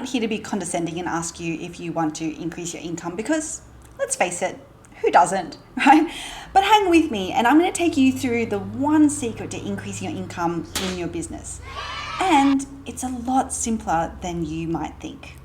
not here to be condescending and ask you if you want to increase your income, because let's face it, who doesn't, right? But hang with me, and I'm going to take you through the one secret to increasing your income in your business. And it's a lot simpler than you might think.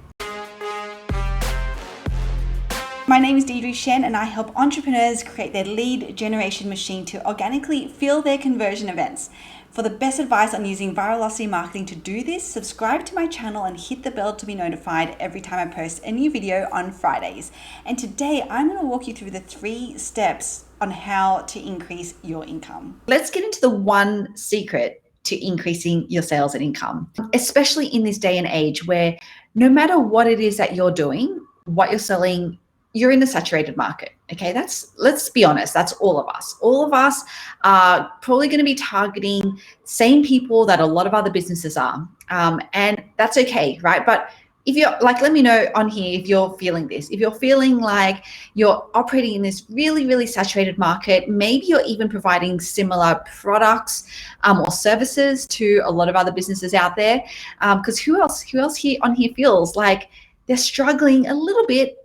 My name is Deirdre Tshien, and I help entrepreneurs create their lead generation machine to organically fill their conversion events. For the best advice on using virality marketing to do this, subscribe to my channel and hit the bell to be notified every time I post a new video on Fridays. And today I'm going to walk you through the 3 steps on how to increase your income. Let's get into the one secret to increasing your sales and income, especially in this day and age where no matter what it is that you're doing, what you're selling, you're in a saturated market. Okay, let's be honest, that's all of us. All of us are probably going to be targeting same people that a lot of other businesses are. And that's okay, right? But if you're like, let me know on here if you're feeling this. If you're feeling like you're operating in this really, really saturated market, maybe you're even providing similar products or services to a lot of other businesses out there. Because who else here on here feels like they're struggling a little bit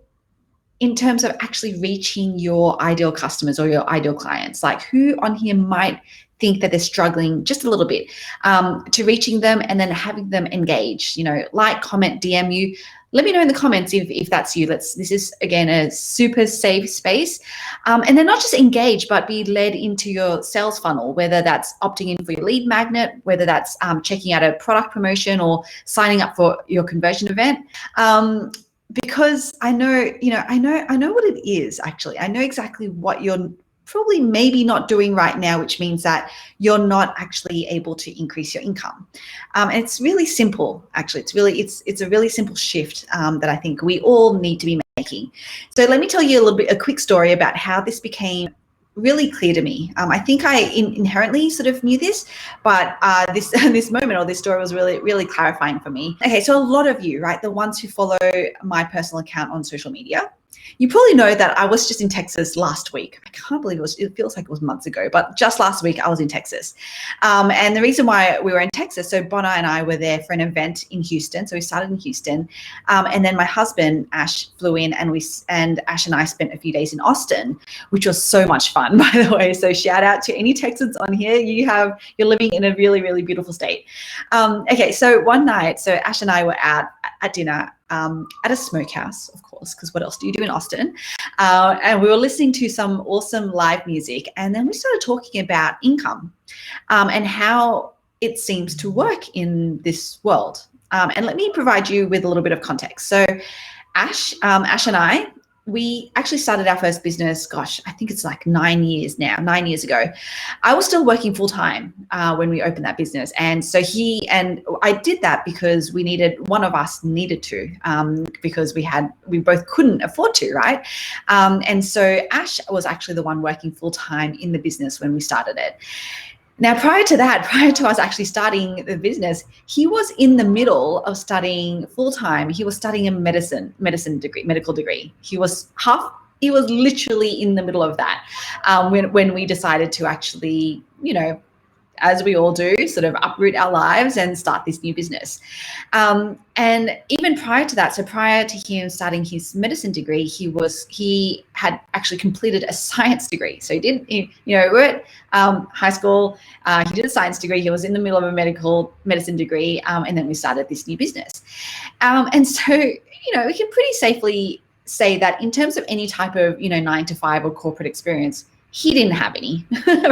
in terms of actually reaching your ideal customers or your ideal clients? Like, who on here might think that they're struggling just a little bit to reaching them and then having them engage, like, comment, DM you. Let me know in the comments if that's you. This is, again, a super safe space. And then not just engage, but be led into your sales funnel, whether that's opting in for your lead magnet, whether that's checking out a product promotion or signing up for your conversion event. Because I know what it is, actually. I know exactly what you're probably maybe not doing right now, which means that you're not actually able to increase your income. And it's really simple, actually. It's a really simple shift that I think we all need to be making. So let me tell you a quick story about how this became really clear to me. I think I inherently sort of knew this, but this moment or this story was really, really clarifying for me. Okay, so a lot of you, right, the ones who follow my personal account on social media, you probably know that I was just in Texas last week. I can't believe it feels like it was months ago, but just last week I was in Texas. And the reason why we were in Texas, so Bonner and I were there for an event in Houston. So we started in Houston. And then my husband, Ash, flew in, and Ash and I spent a few days in Austin, which was so much fun, by the way. So shout out to any Texans on here. You're living in a really, really beautiful state. Okay, so one night, so Ash and I were out at dinner at a smokehouse, of course, because what else do you do in Austin? And we were listening to some awesome live music, and then we started talking about income and how it seems to work in this world. And let me provide you with a little bit of context. So Ash and I, we actually started our first business, gosh, I think it's like 9 years ago. I was still working full time when we opened that business. And so I did that because one of us needed to, because we both couldn't afford to, right? And so Ash was actually the one working full time in the business when we started it. Now, prior to us actually starting the business, he was in the middle of studying full time. He was studying a medical degree. He was literally in the middle of that when we decided to actually, as we all do, sort of uproot our lives and start this new business. And even prior to that, so prior to him starting his medicine degree, he had actually completed a science degree. So we're at high school, he did a science degree, he was in the middle of a medicine degree, and then we started this new business. And so, we can pretty safely say that in terms of any type of, 9-to-5 or corporate experience, he didn't have any,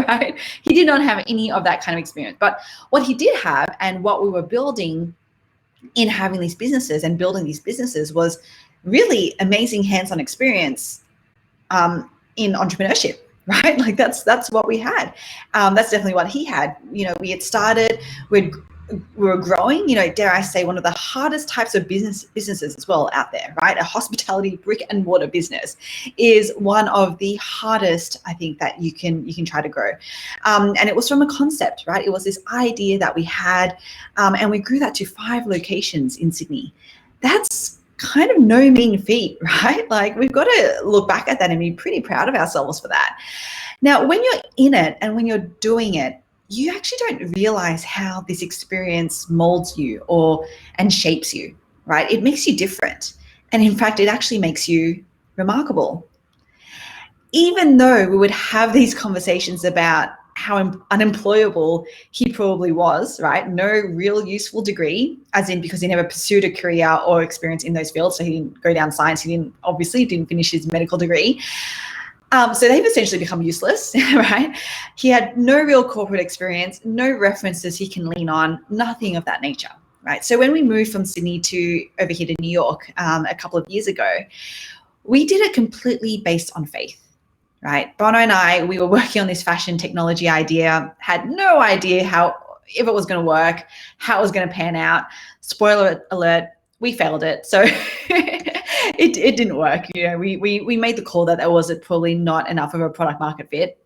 right? He did not have any of that kind of experience. But what he did have, and what we were building in having these businesses and building these businesses, was really amazing hands-on experience in entrepreneurship, right? Like that's what we had. That's definitely what he had. We had started, we were growing, dare I say, one of the hardest types of businesses as well out there, right? A hospitality brick and mortar business is one of the hardest, I think, that you can try to grow. And it was from a concept, right? It was this idea that we had, and we grew that to 5 locations in Sydney. That's kind of no mean feat, right? Like, we've got to look back at that and be pretty proud of ourselves for that. Now, when you're in it and when you're doing it, you actually don't realize how this experience molds you and shapes you. right? It makes you different. And in fact, it actually makes you remarkable. Even though we would have these conversations about how unemployable he probably was, right? No real useful degree, as in because he never pursued a career or experience in those fields. So he didn't go down science. He didn't finish his medical degree. So they've essentially become useless, right? He had no real corporate experience, no references he can lean on, nothing of that nature, right? So when we moved from Sydney to over here to New York a couple of years ago, we did it completely based on faith. Right, Bono and I, we were working on this fashion technology idea, had no idea if it was going to work, how it was going to pan out. Spoiler alert, we failed it. So it didn't work. You know, we made the call that there was probably not enough of a product market fit.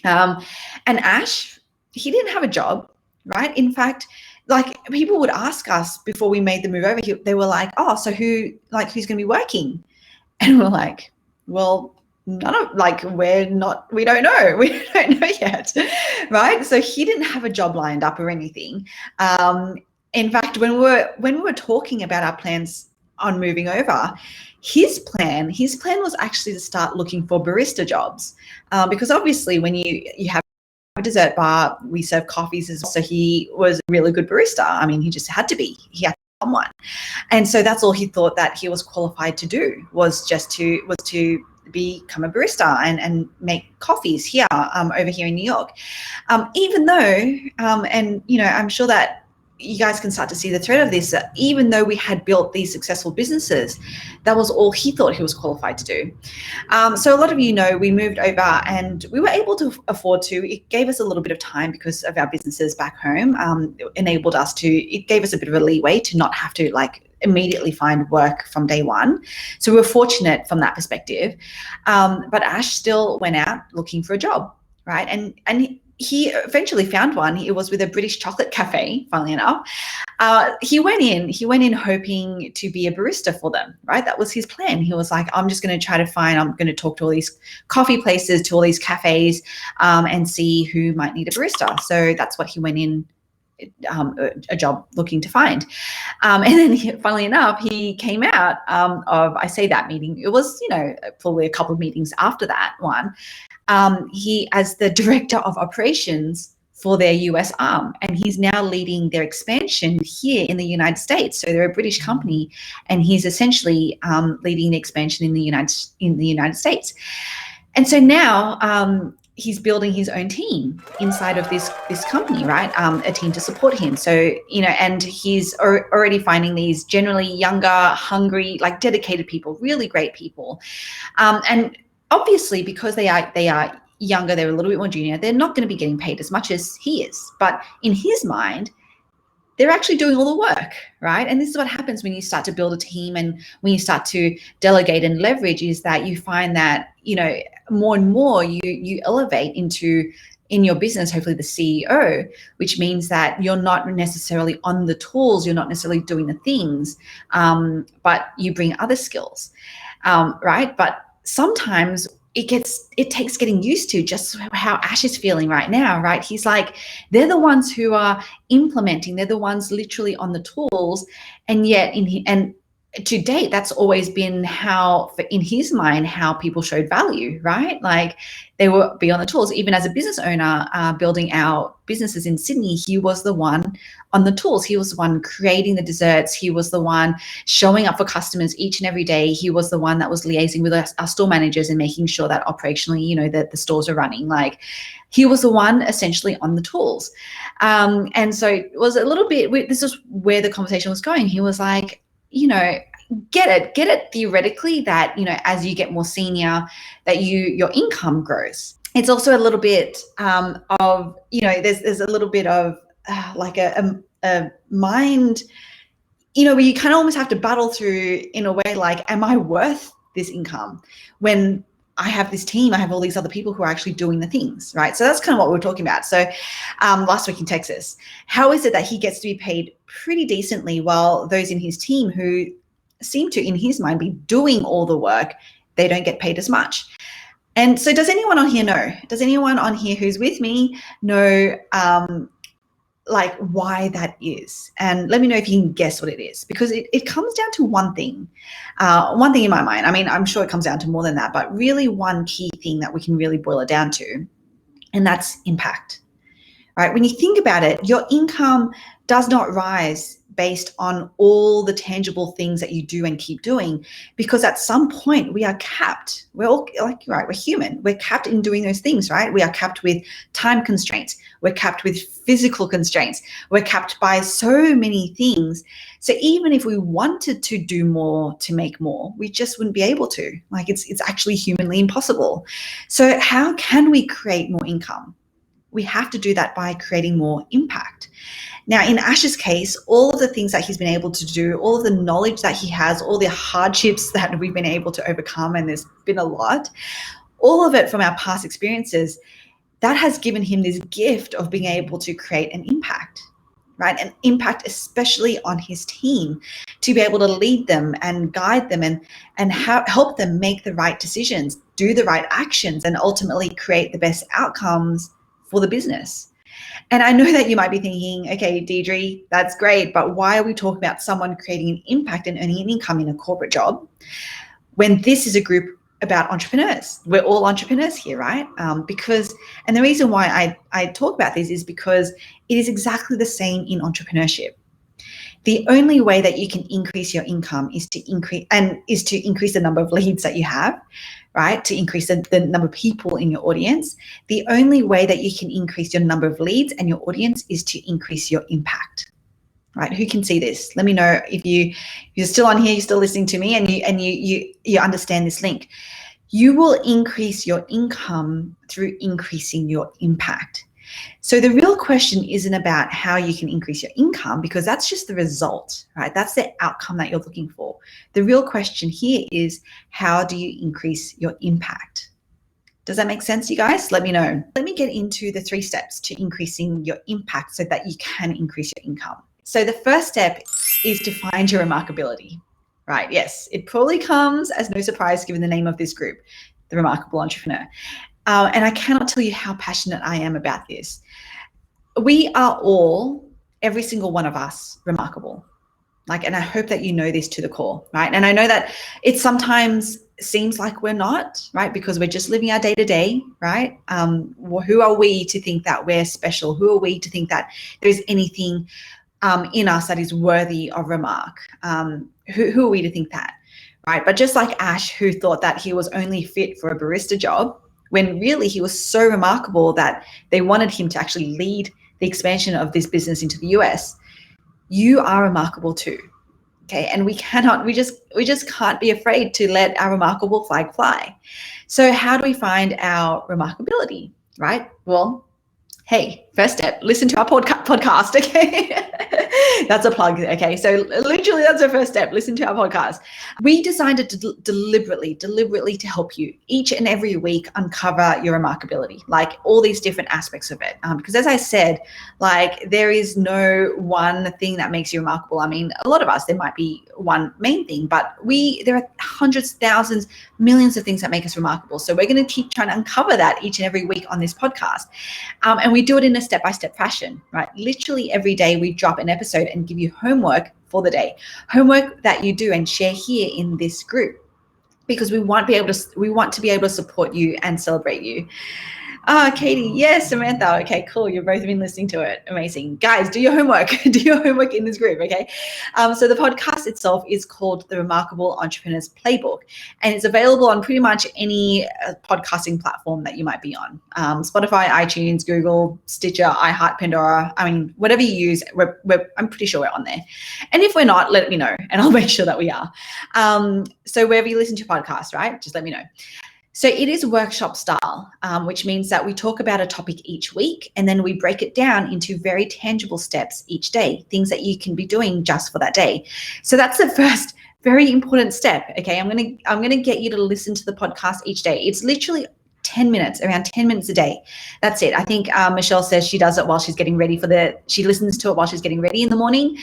And Ash, he didn't have a job, right? In fact, like people would ask us before we made the move over here, they were like, oh, so who's going to be working? And we're like, well, we don't know. We don't know yet, right? So he didn't have a job lined up or anything. In fact, when we were talking about our plans on moving over, his plan was actually to start looking for barista jobs, because obviously when you have a dessert bar, we serve coffees as well. So he was a really good barista. I mean, he just had to be. He had to be someone, and so that's all he thought that he was qualified to do was to become a barista and make coffees here over here in New York. Even though, and you know, I'm sure that you guys can start to see the thread of this, even though we had built these successful businesses, that was all he thought he was qualified to do. So a lot of you know, we moved over and we were able to afford to. It gave us a little bit of time because of our businesses back home. It gave us a bit of a leeway to not have to immediately find work from day one. So we were fortunate from that perspective. But Ash still went out looking for a job, right? And he eventually found one. It was with a British chocolate cafe, funnily enough. He went in hoping to be a barista for them, right? That was his plan. He was like, I'm going to talk to all these coffee places, to all these cafes, and see who might need a barista. So that's what he went in, a job looking to find. And then funnily enough, he came out of, I say that meeting, it was, you know, probably a couple of meetings after that one, he as the director of operations for their US arm, and he's now leading their expansion here in the United States. So they're a British company, and he's essentially leading the expansion in the United States. And so now he's building his own team inside of this company, right? A team to support him. So, you know, and he's already finding these generally younger, hungry, dedicated people, really great people. And obviously, because they are younger, they're a little bit more junior, they're not going to be getting paid as much as he is. But in his mind, they're actually doing all the work, right? And this is what happens when you start to build a team and when you start to delegate and leverage, is that you find that, you know, more and more you elevate into, in your business, hopefully the CEO, which means that you're not necessarily on the tools, you're not necessarily doing the things, but you bring other skills, right? But sometimes it takes getting used to, just how Ash is feeling right now, right? He's like, they're the ones who are implementing, they're the ones literally on the tools, and yet and to date, that's always been how, in his mind, how people showed value, right? Like they will be on the tools. Even as a business owner, building our businesses in Sydney, he was the one on the tools. He was the one creating the desserts. He was the one showing up for customers each and every day. He was the one that was liaising with our store managers and making sure that operationally, you know, that the stores are running. Like he was the one essentially on the tools. And so it was a little bit, this is where the conversation was going. He was like, you know, get it theoretically that, you know, as you get more senior, that your income grows. It's also a little bit of, you know, there's a little bit of like a mind, you know, where you kind of almost have to battle through in a way, like, am I worth this income when I have this team, I have all these other people who are actually doing the things, right? So that's kind of what we were talking about. So last week in Texas, how is it that he gets to be paid pretty decently while those in his team who seem to, in his mind, be doing all the work, they don't get paid as much? And so does anyone on here know? Does anyone on here who's with me know like why that is. And let me know if you can guess what it is, because it comes down to one thing in my mind. I mean, I'm sure it comes down to more than that, but really one key thing that we can really boil it down to, and that's impact, right? When you think about it, your income does not rise based on all the tangible things that you do and keep doing, because at some point we are capped. We're all like, right, we're human. We're capped in doing those things, right? We are capped with time constraints. We're capped with physical constraints. We're capped by so many things. So even if we wanted to do more, to make more, we just wouldn't be able to. Like it's actually humanly impossible. So how can we create more income? We have to do that by creating more impact. Now, in Ash's case, all of the things that he's been able to do, all of the knowledge that he has, all the hardships that we've been able to overcome, and there's been a lot, all of it from our past experiences, that has given him this gift of being able to create an impact, right? An impact, especially on his team, to be able to lead them and guide them and help them make the right decisions, do the right actions, and ultimately create the best outcomes for the business. And I know that you might be thinking, okay, Deirdre, that's great, but why are we talking about someone creating an impact and earning an income in a corporate job when this is a group about entrepreneurs? We're all entrepreneurs here, right? And the reason why I talk about this is because it is exactly the same in entrepreneurship. The only way that you can increase your income is to increase the number of leads that you have, right? To increase the number of people in your audience. The only way that you can increase your number of leads and your audience is to increase your impact, right? Who can see this? Let me know if you're still on here, you're still listening to me, and you understand this link. You will increase your income through increasing your impact. So the real question isn't about how you can increase your income, because that's just the result, right? That's the outcome that you're looking for. The real question here is, how do you increase your impact? Does that make sense, you guys? Let me know. Let me get into the 3 steps to increasing your impact so that you can increase your income. So the first step is to find your remarkability, right? Yes, it probably comes as no surprise given the name of this group, the Remarkable Entrepreneur. And I cannot tell you how passionate I am about this. We are all, every single one of us, remarkable. And I hope that you know this to the core, right? And I know that it sometimes seems like we're not, right? Because we're just living our day to day, right? Who are we to think that we're special? Who are we to think that there's anything in us that is worthy of remark? Who are we to think that, right? But just like Ash, who thought that he was only fit for a barista job, when really he was so remarkable that they wanted him to actually lead the expansion of this business into the US. You are remarkable too, okay? And we just can't be afraid to let our remarkable flag fly. So how do we find our remarkability, right? Well, hey, first step, listen to our podcast, okay? That's a plug, okay? So literally that's our first step, listen to our podcast. We designed it deliberately to help you each and every week uncover your remarkability, like all these different aspects of it. Because as I said, there is no one thing that makes you remarkable. I mean, a lot of us, there might be one main thing, but there are hundreds, thousands, millions of things that make us remarkable. So we're going to keep trying to uncover that each and every week on this podcast. And we do it in a step-by-step fashion, right? Literally every day we drop an episode and give you homework for the day, homework that you do and share here in this group, because we want to be able to support you and celebrate you. Katie, yes, Samantha. Okay, cool. You've both been listening to it. Amazing. Guys, do your homework. Do your homework in this group, okay? So the podcast itself is called The Remarkable Entrepreneur's Playbook, and it's available on pretty much any podcasting platform that you might be on. Spotify, iTunes, Google, Stitcher, iHeart, Pandora. I mean, whatever you use, I'm pretty sure we're on there. And if we're not, let me know, and I'll make sure that we are. So wherever you listen to podcasts, right, just let me know. So it is workshop style, which means that we talk about a topic each week, and then we break it down into very tangible steps each day, things that you can be doing just for that day. So that's the first very important step. Okay, I'm gonna get you to listen to the podcast each day. It's literally 10 minutes, around 10 minutes a day. That's it. I think Michelle says she does it while she's getting ready she listens to it while she's getting ready in the morning.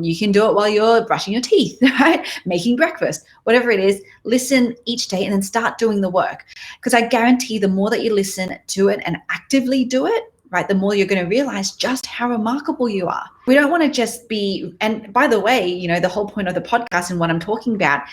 You can do it while you're brushing your teeth, right? Making breakfast, whatever it is, listen each day and then start doing the work. Because I guarantee the more that you listen to it and actively do it, right, the more you're going to realize just how remarkable you are. We don't want to just be, and by the way, you know, the whole point of the podcast and what I'm talking about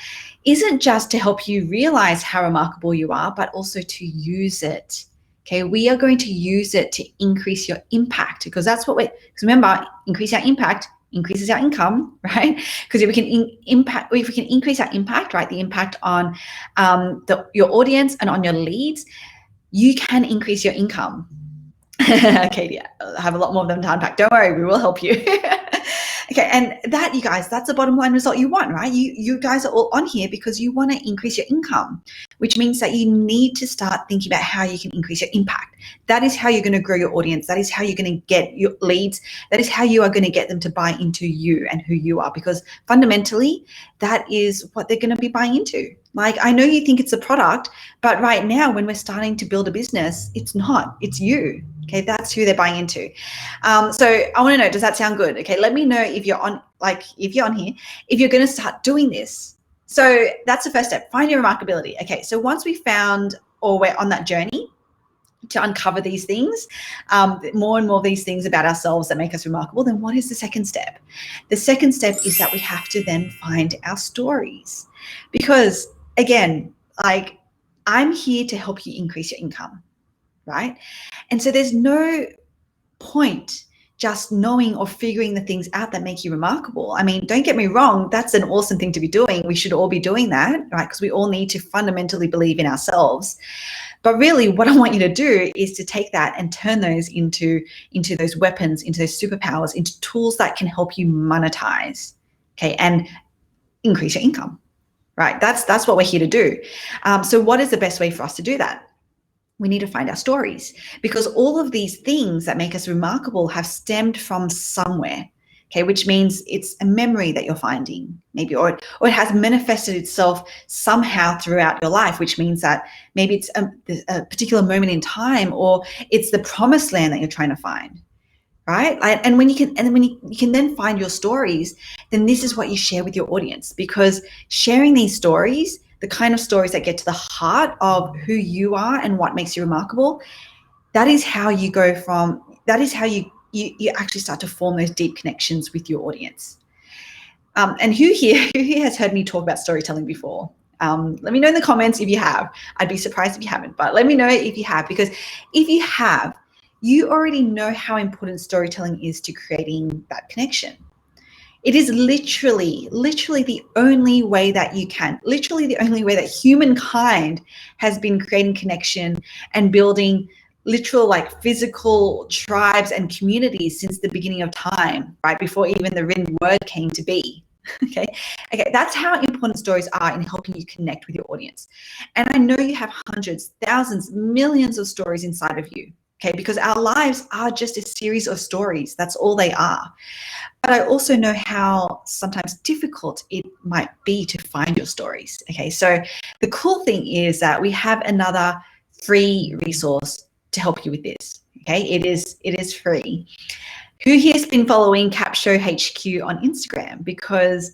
isn't just to help you realize how remarkable you are, but also to use it. Okay, we are going to use it to increase your impact, because that's what because remember, increase our impact increases our income, right? Because if we can increase our impact, right, the impact on your audience and on your leads, you can increase your income. Katie, I have a lot more of them to unpack. Don't worry, we will help you. Okay, and that, you guys, that's the bottom line result you want, right? You guys are all on here because you want to increase your income, which means that you need to start thinking about how you can increase your impact. That is how you're going to grow your audience. That is how you're going to get your leads. That is how you are going to get them to buy into you and who you are, because fundamentally, that is what they're going to be buying into. Like, I know you think it's a product, but right now when we're starting to build a business, it's not, it's you. Okay, that's who they're buying into. So I want to know, does that sound good? Okay, let me know if you're on, if you're on here, if you're going to start doing this. So that's the first step, find your remarkability. Okay, so once we found, or we're on that journey to uncover these things, more and more of these things about ourselves that make us remarkable, then what is the second step? The second step is that we have to then find our stories. Because again, like, I'm here to help you increase your income, right? And so there's no point just knowing or figuring the things out that make you remarkable. I mean, don't get me wrong, that's an awesome thing to be doing. We should all be doing that, right? Because we all need to fundamentally believe in ourselves. But really what I want you to do is to take that and turn those into those weapons, into those superpowers, into tools that can help you monetize, okay, and increase your income, right? That's what we're here to do. So what is the best way for us to do that? We need to find our stories, because all of these things that make us remarkable have stemmed from somewhere, okay, which means it's a memory that you're finding maybe, or it has manifested itself somehow throughout your life, which means that maybe it's a particular moment in time, or it's the promised land that you're trying to find, right? And when you can then find your stories, then this is what you share with your audience, because sharing these stories, the kind of stories that get to the heart of who you are and what makes you remarkable, that is how you go from, that is how you actually start to form those deep connections with your audience. And who here has heard me talk about storytelling before? Let me know in the comments if you have. I'd be surprised if you haven't, but let me know if you have, because if you have, you already know how important storytelling is to creating that connection. It is literally the only way that you can, literally the only way that humankind has been creating connection and building literal, like, physical tribes and communities since the beginning of time, right? Before even the written word came to be. Okay, that's how important stories are in helping you connect with your audience. And I know you have hundreds, thousands, millions of stories inside of you, okay, because our lives are just a series of stories. That's all they are. But I also know how sometimes difficult it might be to find your stories. Okay, so the cool thing is that we have another free resource to help you with this. Okay, it is free. Who here has been following Capsho HQ on Instagram? Because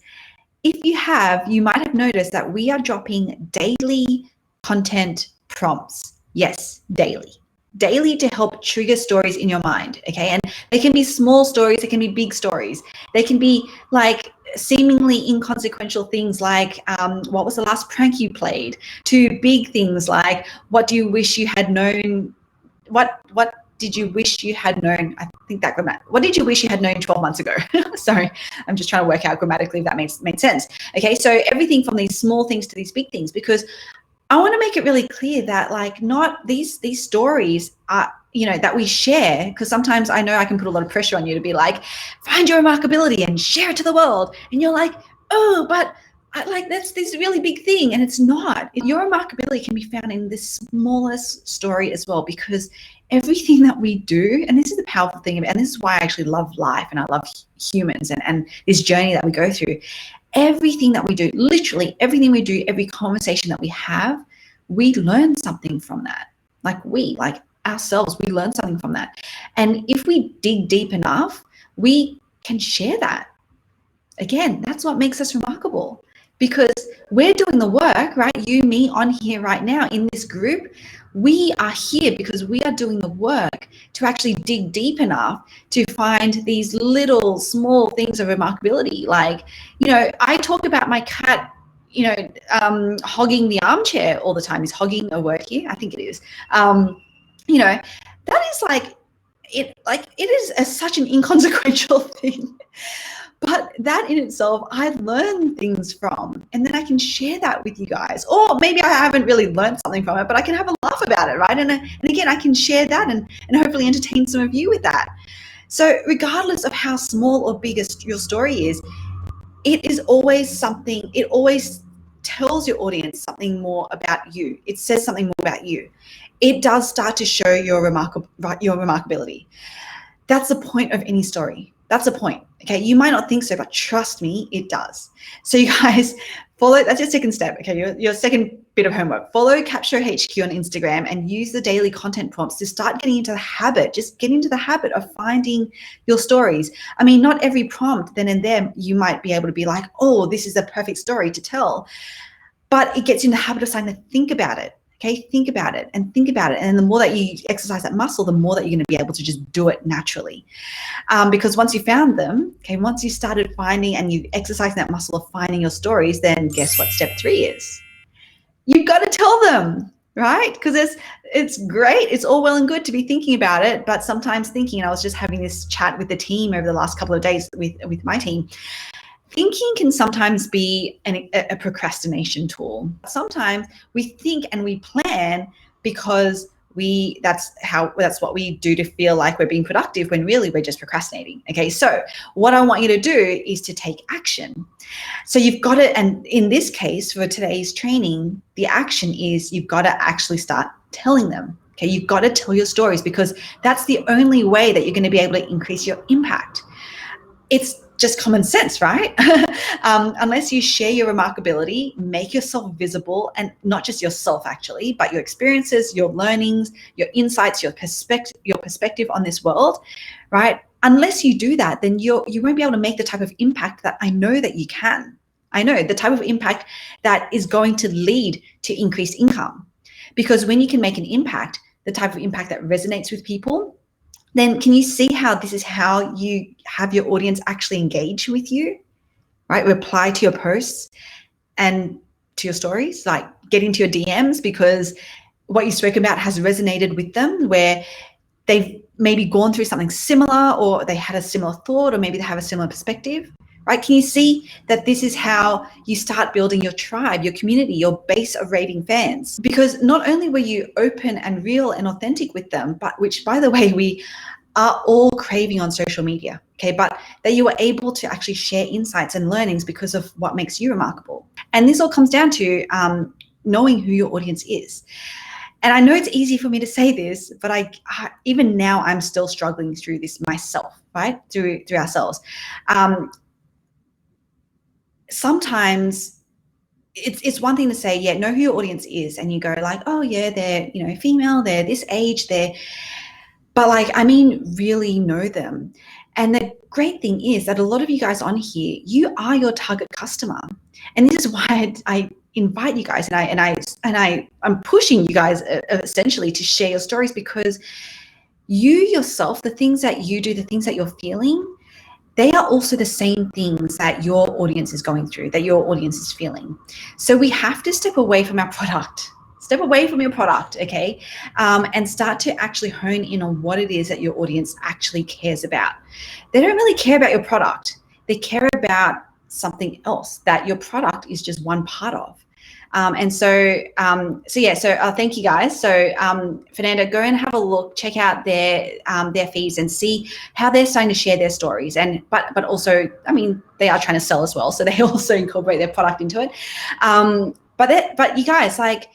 if you have, you might have noticed that we are dropping daily content prompts. Yes, daily to help trigger stories in your mind, okay? And they can be small stories, they can be big stories. They can be like seemingly inconsequential things like, what was the last prank you played? To big things like, what do you wish you had known? What did you wish you had known? I think that what did you wish you had known 12 months ago? Sorry, I'm just trying to work out grammatically if that made sense. Okay, so everything from these small things to these big things, because I want to make it really clear that, like, not these stories are, you know, that we share, because sometimes I know I can put a lot of pressure on you to be like, find your remarkability and share it to the world. And you're like, oh, but that's this really big thing. And it's not. Your remarkability can be found in the smallest story as well, because everything that we do, and this is the powerful thing, and this is why I actually love life and I love humans and this journey that we go through. Everything that we do, literally everything we do, every conversation that we have, we learn something from that. Like ourselves, we learn something from that. And if we dig deep enough, we can share that. Again, that's what makes us remarkable. because we're doing the work, right? You, me on here right now in this group, we are here because we are doing the work to actually dig deep enough to find these little small things of remarkability. Like, I talk about my cat, hogging the armchair all the time. Is hogging a word here? I think it is. That is it is such an inconsequential thing. But that in itself, I learn things from, and then I can share that with you guys. Or maybe I haven't really learned something from it, but I can have a laugh about it, right? And again, I can share that and hopefully entertain some of you with that. So regardless of how small or big your story is, it is always something, it always tells your audience something more about you. It says something more about you. It does start to show your remarkability. That's the point of any story. That's the point. Okay, you might not think so, but trust me, it does. So you guys follow, that's your second step. Okay, your second bit of homework. Follow Capsho HQ on Instagram and use the daily content prompts to start getting into the habit. Just get into the habit of finding your stories. I mean, not every prompt then and there you might be able to be like, oh, this is a perfect story to tell. But it gets in the habit of starting to think about it. Okay, think about it and think about it. And the more that you exercise that muscle, the more that you're going to be able to just do it naturally. Because once you found them, okay, once you started finding and you exercise that muscle of finding your stories, then guess what step 3 is? You've got to tell them, right? Because it's great. It's all well and good to be thinking about it, but sometimes thinking, and I was just having this chat with the team over the last couple of days with my team, thinking can sometimes be a procrastination tool. Sometimes we think and we plan because that's what we do to feel like we're being productive when really we're just procrastinating. Okay, so what I want you to do is to take action. So you've got to, and in this case for today's training, the action is you've got to actually start telling them. Okay, you've got to tell your stories because that's the only way that you're going to be able to increase your impact. It's just common sense, right? Unless you share your remarkability, make yourself visible, and not just yourself actually, but your experiences, your learnings, your insights, your perspective on this world, right? Unless you do that, then you won't be able to make the type of impact that I know that you can. I know the type of impact that is going to lead to increased income. Because when you can make an impact, the type of impact that resonates with people, then can you see how this is how you have your audience actually engage with you, right? Reply to your posts and to your stories, like get into your DMs because what you spoke about has resonated with them, where they've maybe gone through something similar or they had a similar thought or maybe they have a similar perspective, right? Can you see that this is how you start building your tribe, your community, your base of raving fans? Because not only were you open and real and authentic with them, but which, by the way, we are all craving on social media, okay? But that you were able to actually share insights and learnings because of what makes you remarkable. And this all comes down to knowing who your audience is. And I know it's easy for me to say this, but even now I'm still struggling through this myself, right? Through ourselves. Sometimes it's one thing to say, yeah, know who your audience is, and you go like, oh yeah, they're female, they're this age, but like, I mean, really know them. And the great thing is that a lot of you guys on here, you are your target customer, and this is why I invite you guys, and I'm pushing you guys essentially to share your stories, because you yourself, the things that you do, the things that you're feeling, they are also the same things that your audience is going through, that your audience is feeling. So we have to step away from our product. Step away from your product, okay? And start to actually hone in on what it is that your audience actually cares about. They don't really care about your product. They care about something else that your product is just one part of. So thank you guys. So Fernanda, go and have a look, check out their feeds and see how they're starting to share their stories. But also, I mean, they are trying to sell as well, so they also incorporate their product into it. But you guys, like,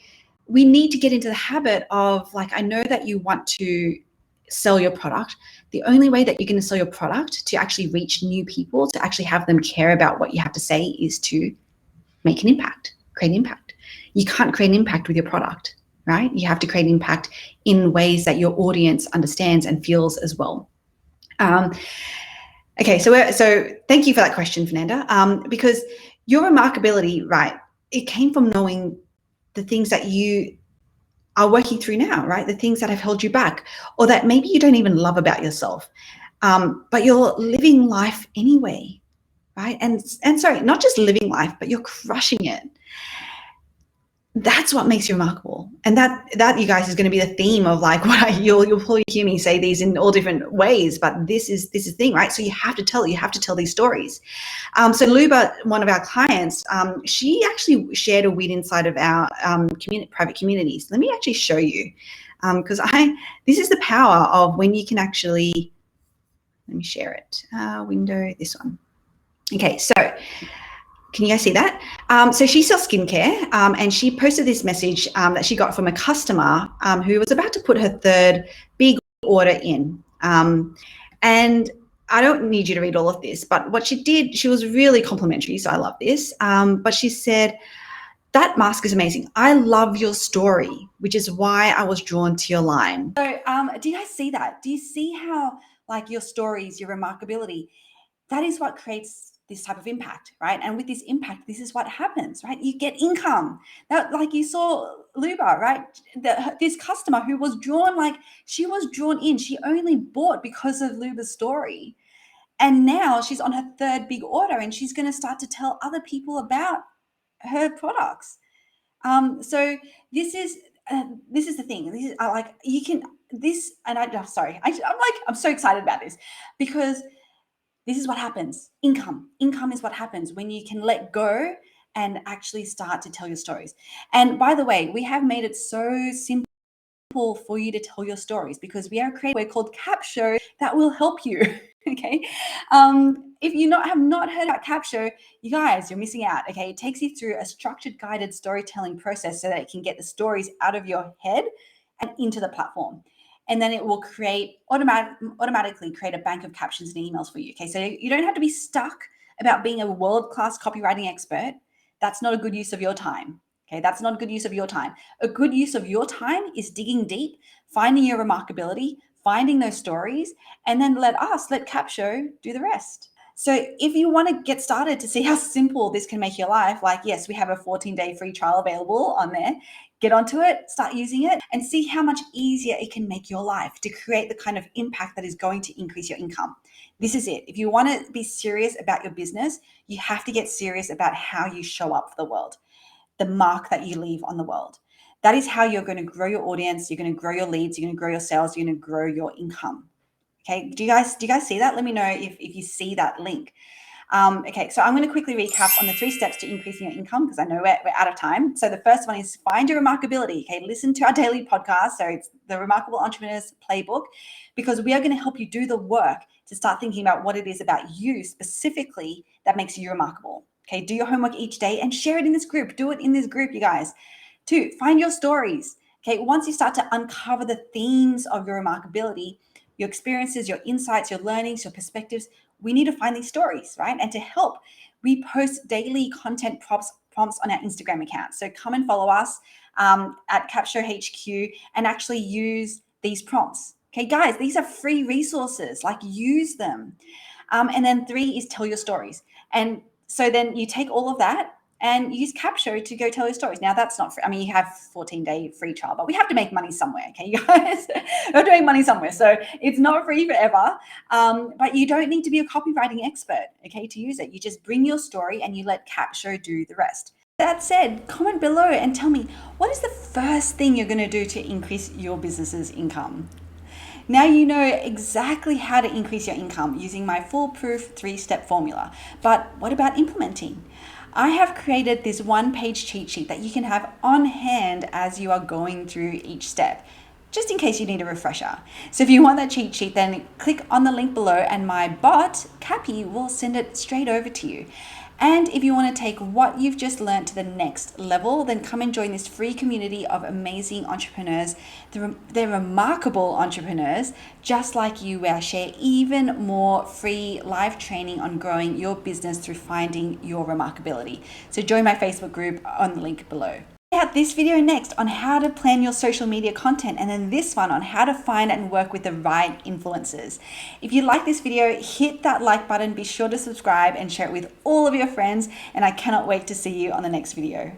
we need to get into the habit of, like, I know that you want to sell your product. The only way that you're going to sell your product to actually reach new people, to actually have them care about what you have to say, is to make an impact, create an impact. You can't create an impact with your product, right? You have to create an impact in ways that your audience understands and feels as well. Okay, so thank you for that question, Fernanda, because Your remarkability, right, it came from knowing the things that you are working through now, right? The things that have held you back, or that maybe you don't even love about yourself, but you're living life anyway, right? And sorry, not just living life, but you're crushing it. That's what makes you remarkable. And that you guys is going to be the theme of like what you'll probably hear me say these in all different ways, but this is the thing, right? So you have to tell these stories. So Luba, one of our clients, she actually shared a win inside of our private communities. Let me actually show you, because this is the power of when you can actually, let me share it. Window, this one. Okay, so can you guys see that? So she sells skincare, and she posted this message that she got from a customer who was about to put her third big order in. And I don't need you to read all of this, but what she did, she was really complimentary, so I love this. But she said, that mask is amazing. I love your story, which is why I was drawn to your line. So do you guys see that? Do you see how like your stories, your remarkability, that is what creates this type of impact, right? And with this impact, this is what happens, right? You get income. Now, like you saw Luba, right? This customer who was drawn, like she was drawn in. She only bought because of Luba's story. And now she's on her third big order and she's going to start to tell other people about her products. So this is the thing. This is like you can this, and I'm sorry. I'm so excited about this because this is what happens. Income is what happens when you can let go and actually start to tell your stories. And by the way, we have made it so simple for you to tell your stories because we are creating called Capsho that will help you. Okay. If you have not heard about Capsho, you guys, you're missing out. Okay. It takes you through a structured guided storytelling process so that it can get the stories out of your head and into the platform. And then it will automatically create a bank of captions and emails for you. Okay. So you don't have to be stuck about being a world-class copywriting expert. That's not a good use of your time. Okay. That's not a good use of your time. A good use of your time is digging deep, finding your remarkability, finding those stories, and then let Capsho do the rest. So if you want to get started to see how simple this can make your life, like, yes, we have a 14-day free trial available on there. Get onto it, start using it, and see how much easier it can make your life to create the kind of impact that is going to increase your income. This is it. If you want to be serious about your business, you have to get serious about how you show up for the world, the mark that you leave on the world. That is how you're going to grow your audience. You're going to grow your leads. You're going to grow your sales. You're going to grow your income. Okay. Do you guys see that? Let me know if you see that link. Okay, so I'm going to quickly recap on the 3 steps to increasing your income because I know we're out of time. So the first one is find your remarkability. Okay, listen to our daily podcast. So it's the Remarkable Entrepreneurs Playbook because we are going to help you do the work to start thinking about what it is about you specifically that makes you remarkable. Okay, do your homework each day and share it in this group. Do it in this group, you guys. 2, find your stories. Okay, once you start to uncover the themes of your remarkability, your experiences, your insights, your learnings, your perspectives, we need to find these stories, right? And to help, we post daily content prompts on our Instagram account. So come and follow us at Capsho HQ and actually use these prompts. Okay, guys, these are free resources, like use them. And then 3 is tell your stories. And so then you take all of that and use Capsho to go tell your stories. Now that's not free. I mean, you have 14-day free trial, but we have to make money somewhere. Okay, you guys, we're doing money somewhere. So it's not free forever, but you don't need to be a copywriting expert, okay, to use it. You just bring your story and you let Capsho do the rest. That said, comment below and tell me, what is the first thing you're going to do to increase your business's income? Now you know exactly how to increase your income using my foolproof 3-step formula. But what about implementing? I have created this 1-page cheat sheet that you can have on hand as you are going through each step, just in case you need a refresher. So if you want that cheat sheet, then click on the link below and my bot, Cappy, will send it straight over to you. And if you want to take what you've just learned to the next level, then come and join this free community of amazing entrepreneurs. They're remarkable entrepreneurs, just like you, where I share even more free live training on growing your business through finding your remarkability. So join my Facebook group on the link below. Out this video next on how to plan your social media content, and then this one on how to find and work with the right influencers. If you like this video, hit that like button, be sure to subscribe and share it with all of your friends, and I cannot wait to see you on the next video.